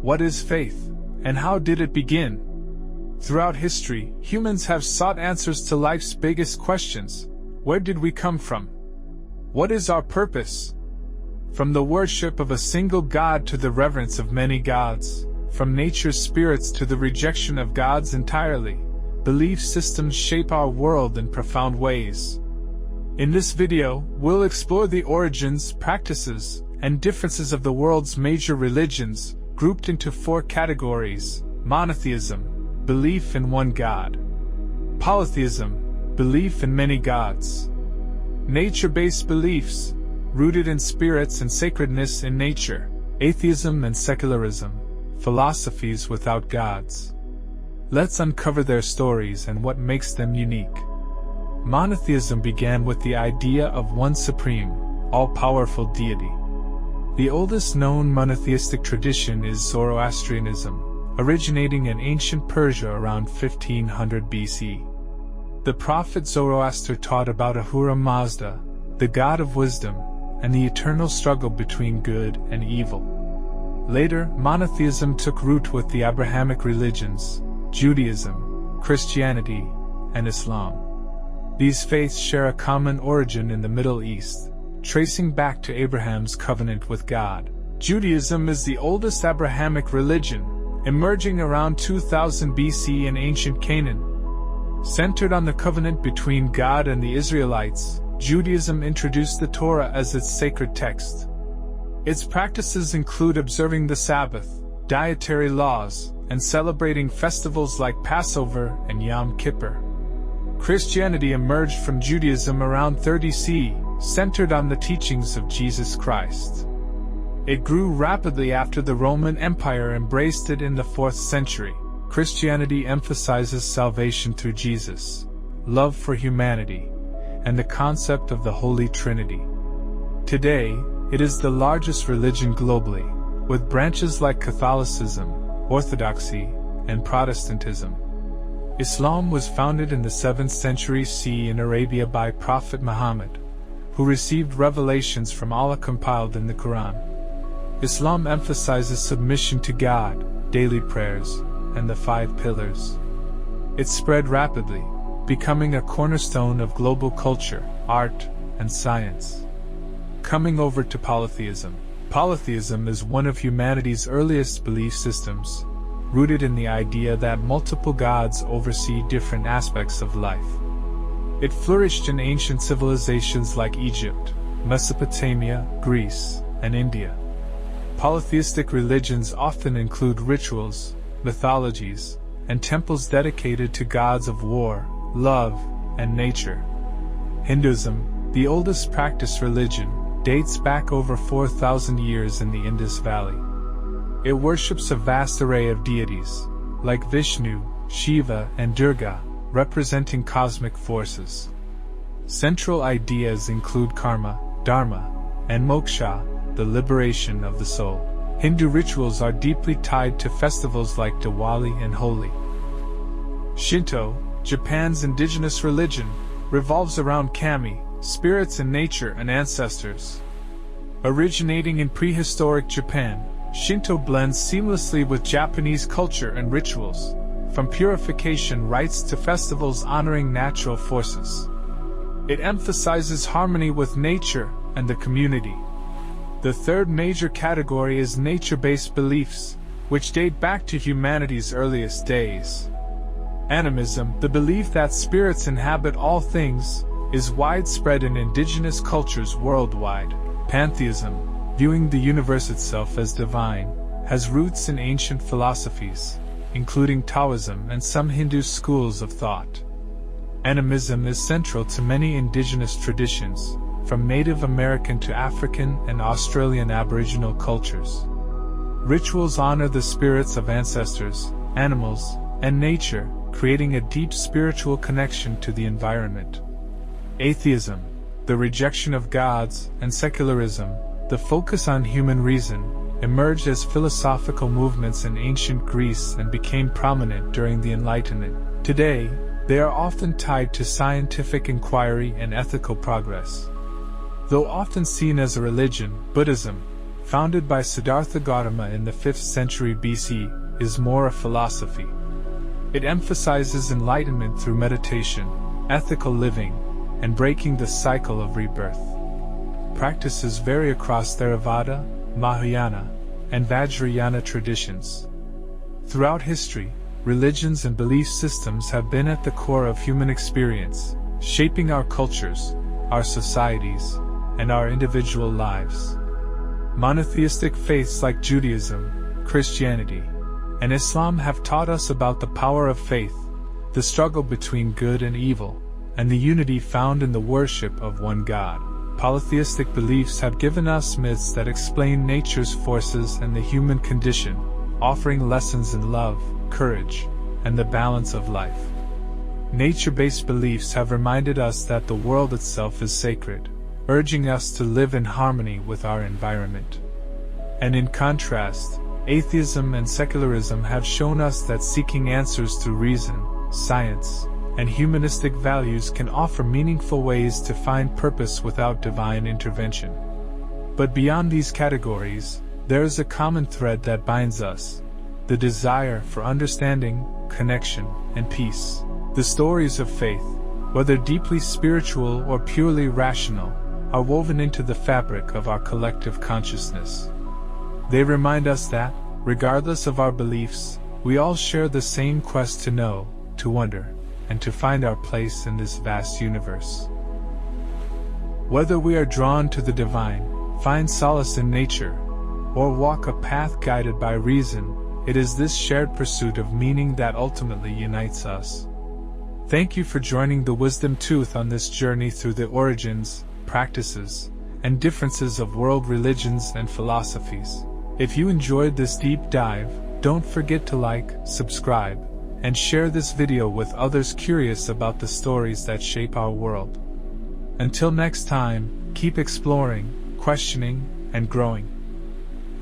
What is faith, and how did it begin? Throughout history, humans have sought answers to life's biggest questions. Where did we come from? What is our purpose? From the worship of a single god to the reverence of many gods, from nature's spirits to the rejection of gods entirely, belief systems shape our world in profound ways. In this video, we'll explore the origins, practices, and differences of the world's major religions, grouped into 4 categories: monotheism, belief in one god; polytheism, belief in many gods; nature-based beliefs, rooted in spirits and sacredness in nature; atheism and secularism, philosophies without gods. Let's uncover their stories and what makes them unique. Monotheism began with the idea of one supreme, all-powerful deity. The oldest known monotheistic tradition is Zoroastrianism, originating in ancient Persia around 1500 BC. The prophet Zoroaster taught about Ahura Mazda, the god of wisdom, and the eternal struggle between good and evil. Later, monotheism took root with the Abrahamic religions, Judaism, Christianity, and Islam. These faiths share a common origin in the Middle East, tracing back to Abraham's covenant with God. Judaism is the oldest Abrahamic religion, emerging around 2000 BC in ancient Canaan. Centered on the covenant between God and the Israelites, Judaism introduced the Torah as its sacred text. Its practices include observing the Sabbath, dietary laws, and celebrating festivals like Passover and Yom Kippur. Christianity emerged from Judaism around 30 CE, centered on the teachings of Jesus Christ. It grew rapidly after the Roman Empire embraced it in the 4th century. Christianity emphasizes salvation through Jesus, love for humanity, and the concept of the Holy Trinity. Today, it is the largest religion globally, with branches like Catholicism, Orthodoxy, and Protestantism. Islam was founded in the 7th century CE in Arabia by Prophet Muhammad, who received revelations from Allah compiled in the Quran. Islam emphasizes submission to God, daily prayers, and the 5 pillars. It spread rapidly, becoming a cornerstone of global culture, art, and science. Coming over to polytheism. Polytheism is one of humanity's earliest belief systems, rooted in the idea that multiple gods oversee different aspects of life. It flourished in ancient civilizations like Egypt, Mesopotamia, Greece, and India. Polytheistic religions often include rituals, mythologies, and temples dedicated to gods of war, love, and nature. Hinduism, the oldest practiced religion, dates back over 4,000 years in the Indus Valley. It worships a vast array of deities, like Vishnu, Shiva, and Durga, representing cosmic forces. Central ideas include karma, dharma, and moksha, the liberation of the soul. Hindu rituals are deeply tied to festivals like Diwali and Holi. Shinto, Japan's indigenous religion, revolves around kami, spirits in nature and ancestors. Originating in prehistoric Japan, Shinto blends seamlessly with Japanese culture and rituals, from purification rites to festivals honoring natural forces. It emphasizes harmony with nature and the community. The third major category is nature-based beliefs, which date back to humanity's earliest days. Animism, the belief that spirits inhabit all things, is widespread in indigenous cultures worldwide. Pantheism, viewing the universe itself as divine, has roots in ancient philosophies, including Taoism and some Hindu schools of thought. Animism is central to many indigenous traditions, from Native American to African and Australian Aboriginal cultures. Rituals honor the spirits of ancestors, animals, and nature, creating a deep spiritual connection to the environment. Atheism, the rejection of gods, and secularism, the focus on human reason, emerged as philosophical movements in ancient Greece and became prominent during the Enlightenment. Today, they are often tied to scientific inquiry and ethical progress. Though often seen as a religion, Buddhism, founded by Siddhartha Gautama in the 5th century BC, is more a philosophy. It emphasizes enlightenment through meditation, ethical living, and breaking the cycle of rebirth. Practices vary across Theravada, Mahayana, and Vajrayana traditions. Throughout history, religions and belief systems have been at the core of human experience, shaping our cultures, our societies, and our individual lives. Monotheistic faiths like Judaism, Christianity, and Islam have taught us about the power of faith, the struggle between good and evil, and the unity found in the worship of one God. Polytheistic beliefs have given us myths that explain nature's forces and the human condition, offering lessons in love, courage, and the balance of life. Nature-based beliefs have reminded us that the world itself is sacred, urging us to live in harmony with our environment. And in contrast, atheism and secularism have shown us that seeking answers through reason, science, and humanistic values can offer meaningful ways to find purpose without divine intervention. But beyond these categories, there is a common thread that binds us: the desire for understanding, connection, and peace. The stories of faith, whether deeply spiritual or purely rational, are woven into the fabric of our collective consciousness. They remind us that, regardless of our beliefs, we all share the same quest to know, to wonder, and to find our place in this vast universe. Whether we are drawn to the divine, find solace in nature, or walk a path guided by reason, it is this shared pursuit of meaning that ultimately unites us. Thank you for joining the Wisdom Tooth on this journey through the origins, practices, and differences of world religions and philosophies. If you enjoyed this deep dive, don't forget to like, subscribe, and share this video with others curious about the stories that shape our world. Until next time, keep exploring, questioning, and growing.